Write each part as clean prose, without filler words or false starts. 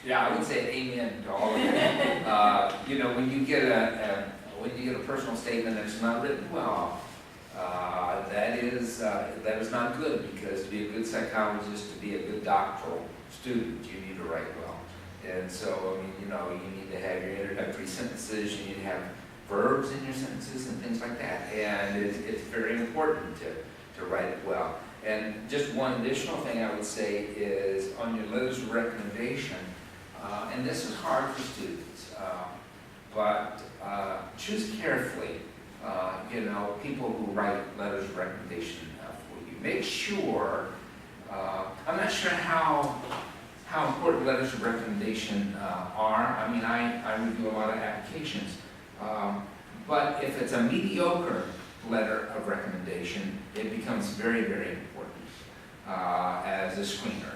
Yeah, I would say amen to all of that. You know, when you get a personal statement that's not written well, that is not good, because to be a good psychologist, to be a good doctoral student, you need to write well. And so, I mean, you know, you need to have your introductory sentences, you need to have verbs in your sentences and things like that. And it's very important to write it well. And just one additional thing I would say is on your letters of recommendation, and this is hard for students, but choose carefully, you know, people who write letters of recommendation for you. Make sure, I'm not sure how important letters of recommendation are. I mean, I review a lot of applications, but if it's a mediocre letter of recommendation, it becomes very, very important as a screener.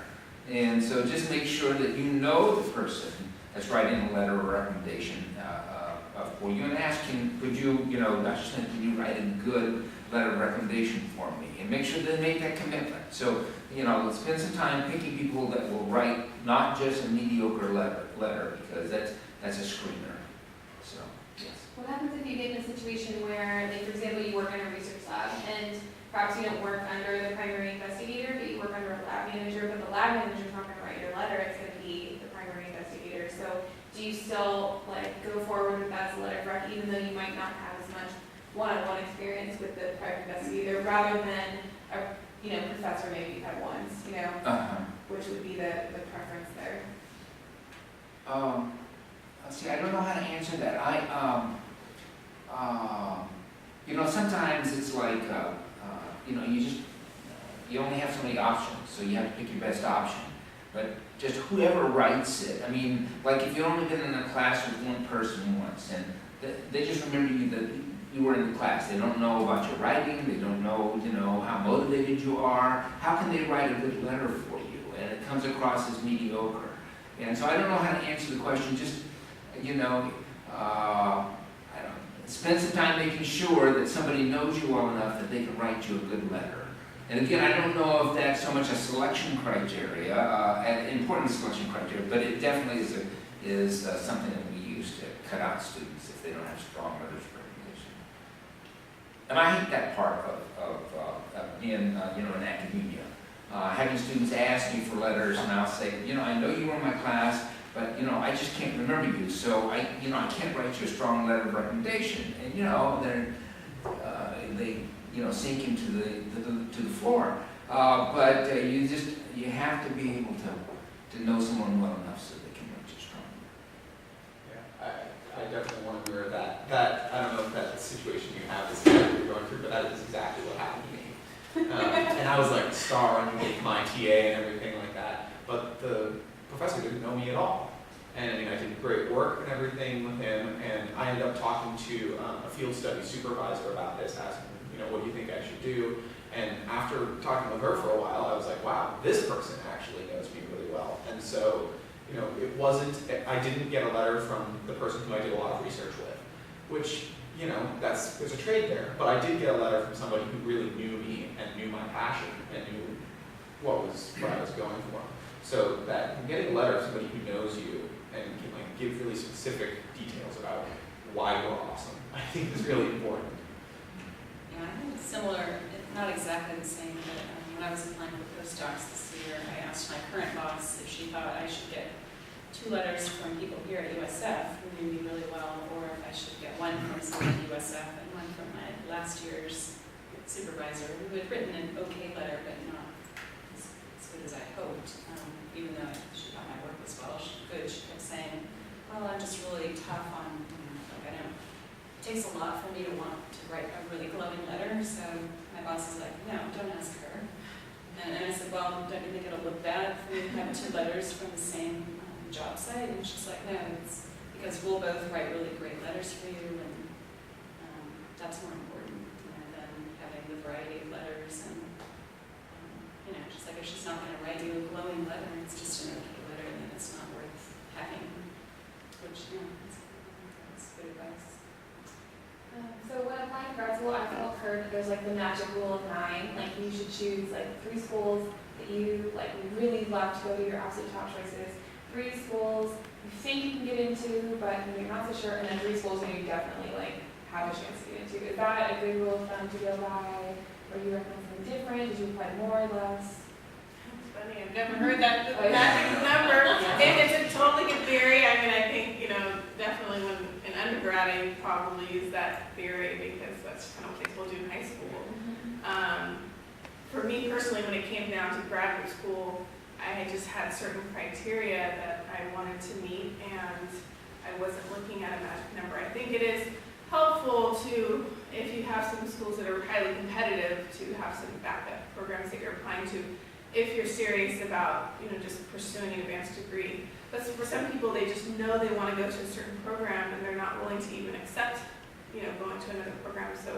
And so just make sure that you know the person that's writing a letter of recommendation for you, and ask him, could you, you know, Dr. Smith, can you write a good letter of recommendation for me? And make sure they make that commitment. So, you know, let's spend some time picking people that will write not just a mediocre letter, because that's a screener. So, yes. What happens if you get in a situation where, like, for example, you work in a research lab, and perhaps you don't work under the primary investigator, but you work under a lab manager, but the lab manager is not going to write your letter, it's going to be the primary investigator. So do you still, like, go forward with that as a letter of rec, even though you might not have as much one-on-one experience with the private investigator, rather than a, you know, professor maybe you've had once, you know, which would be the preference there? Let's see, I don't know how to answer that. You know, sometimes it's like, you know, you only have so many options, so you have to pick your best option. But just whoever writes it, I mean, like if you've only been in a class with one person once, and they just remember you that you were in the class. They don't know about your writing, they don't know, you know, how motivated you are. How can they write a good letter for you? And it comes across as mediocre. And so I don't know how to answer the question. Just, you know, I don't know, spend some time making sure that somebody knows you well enough that they can write you a good letter. And again, I don't know if that's so much a selection criteria, an important selection criteria, but it definitely is something that we use to cut out students if they don't have strong letters of recommendation. And I hate that part of being, you know, in academia. Having students ask me for letters, and I'll say, you know, I know you were in my class, but, you know, I just can't remember you, so I can't write you a strong letter of recommendation. And, you know, they you know, sink into the floor. But you have to be able to know someone well enough so they can write you strong. Yeah, I definitely want to mirror that. That, I don't know if that situation you have is exactly what you're going through, but that is exactly what happened to me. And I was like star underneath my TA and everything like that. But the professor didn't know me at all. And I mean, I did great work and everything with him, and I ended up talking to a field study supervisor about this, asking, you know, what do you think I should do? And after talking with her for a while, I was like, wow, this person actually knows me really well. And so, you know, I didn't get a letter from the person who I did a lot of research with, which, you know, there's a trade there. But I did get a letter from somebody who really knew me and knew my passion and knew what I was going for. So that getting a letter from somebody who knows you and can, like, give really specific details about why you're awesome, I think is really important. Yeah, I think it's similar, not exactly the same, but when I was applying for postdocs this year, I asked my current boss if she thought I should get 2 letters from people here at USF who knew me really well, or if I should get one from someone at USF and one from my last year's supervisor who had written an okay letter, but not as good as I hoped. Even though she thought my work was good, she kept saying, well, I'm just really tough on, you know, like, I know it takes a lot for me to want to write a really glowing letter, so my boss is like, no, don't ask her. And I said, well, don't you think it'll look bad for me to have 2 letters from the same job site? And she's like, no, it's because we'll both write really great letters for you, and that's more important, you know, than having the variety of letters. And you know, she's like, if she's not going to write you a glowing letter, it's just an okay letter, then it's not worth having. Which, you know, that's good advice. So when applying for grad school, I've heard that there's like the magic rule of 9. Like you should choose like 3 schools that you like really love to go to, your absolute top choices. 3 schools you think you can get into, but you're not so sure, and then 3 schools you definitely like have a chance to get into. Is that a good rule of thumb to go by, or you recommend something different? Did you apply more or less? Funny, I've never heard that Oh, yeah. magic number. And it's a totally good theory. I mean, I think, definitely when in undergrad, I probably use that theory because that's kind of what they told you in high school. For me personally, when it came down to graduate school, I just had certain criteria that I wanted to meet, and I wasn't looking at a magic number. I think it is helpful to, if you have some schools that are highly competitive, to have some backup programs that you're applying to if you're serious about, just pursuing an advanced degree. But for some people, they just know they want to go to a certain program and they're not willing to even accept, going to another program. So,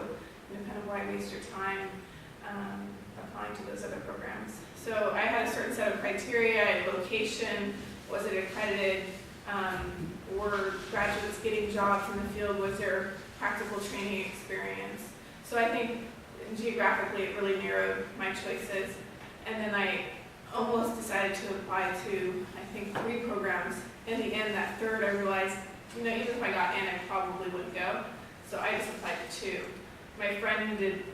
kind of why waste your time applying to those other programs. So I had a certain set of criteria, location, was it accredited, were graduates getting jobs in the field, was there practical training experience. So I think geographically it really narrowed my choices. And then I almost decided to apply to, I think, 3 programs. In the end, that third, I realized, even if I got in, I probably wouldn't go. So I just applied to 2. My friend who did,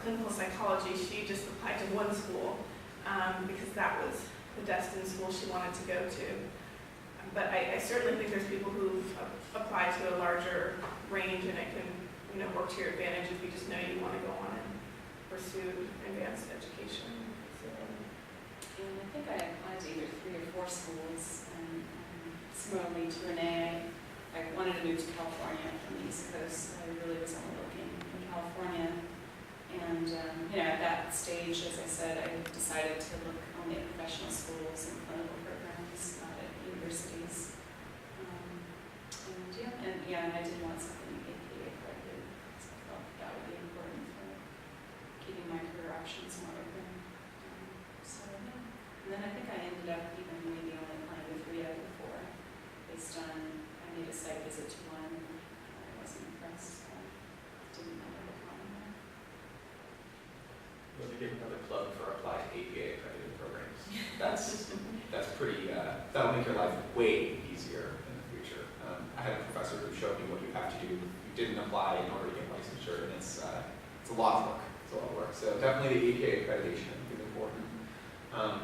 clinical psychology, she just applied to 1 school because that was the destined school she wanted to go to. But I certainly think there's people who apply to a larger range, and it can, work to your advantage if you just know you want to go on and pursue advanced education. And I think I applied to either 3 or 4 schools, and similarly to Renee, I wanted to move to California from the East Coast. I really was only looking in California. And, at that stage, as I said, I decided to look only at professional schools and clinical programs, not at universities. And I did want something APA accredited, so I thought that would be important for keeping my career options more open. And then I think I ended up even maybe only applying to 3 out of the 4, based on, I made a site visit to 1, and I wasn't impressed, so didn't know what to comment on. Let me give another plug for apply to APA accredited programs. That's pretty, that'll make your life way easier in the future. I had a professor who showed me what you have to do if you didn't apply in order to get licensure, and it's a lot of work. It's a lot of work. So definitely the APA accreditation is important.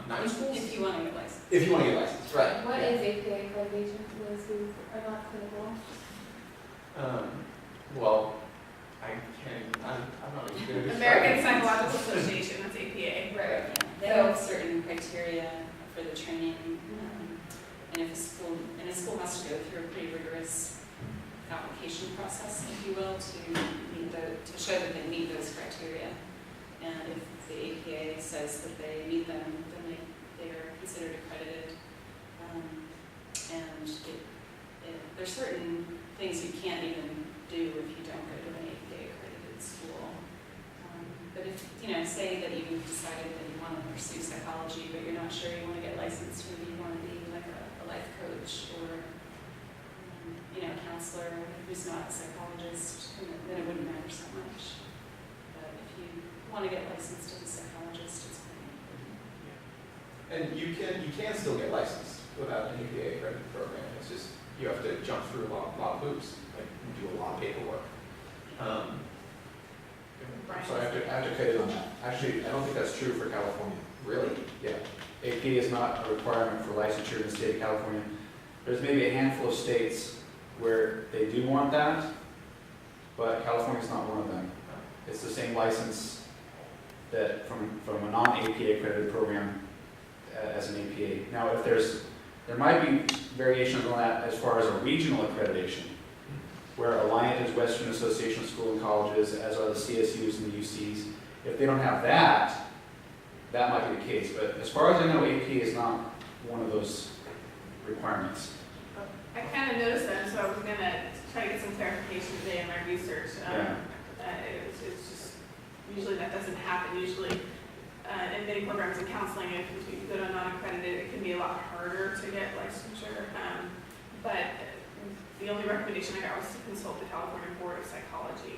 Not schools? If you want to get licensed. If you want to get licensed, right. What is APA accreditation for those who are not clinical? Well, I'm not even good at American Psychological Association, that's APA. Right. They have certain criteria for the training, and if a school has to go through a pretty rigorous application process, if you will, to show that they meet those criteria. And if the APA says that they meet them, then they are considered accredited. And there's certain things you can't even do if you don't go to an APA accredited school. But if, say that you decided that you want to pursue psychology, but you're not sure you want to get licensed, maybe you want to be like a life coach or, a counselor who's not a psychologist, then it wouldn't matter so much. But if you want to get licensed as a psychologist, it's pretty important. And you can still get licensed without an APA accredited program. It's just you have to jump through a lot of hoops, like do a lot of paperwork. So I have to cut in on that. Actually, I don't think that's true for California. Really? Yeah. AP is not a requirement for licensure in the state of California. There's maybe a handful of states where they do want that, but California's not one of them. It's the same license that from a non-APA accredited program as an APA. Now, if there might be variations on that as far as a regional accreditation, where Alliant is Western Association of Schools and Colleges, as are the CSUs and the UCs. If they don't have that, that might be the case. But as far as I know, AP is not one of those requirements. I kind of noticed that, so I was going to try to get some clarification today in my research. It's just, usually that doesn't happen. Usually, in many programs in counseling, if you go to non-accredited, it can be a lot harder to get licensure. But the only recommendation I got was to consult the California Board of Psychology.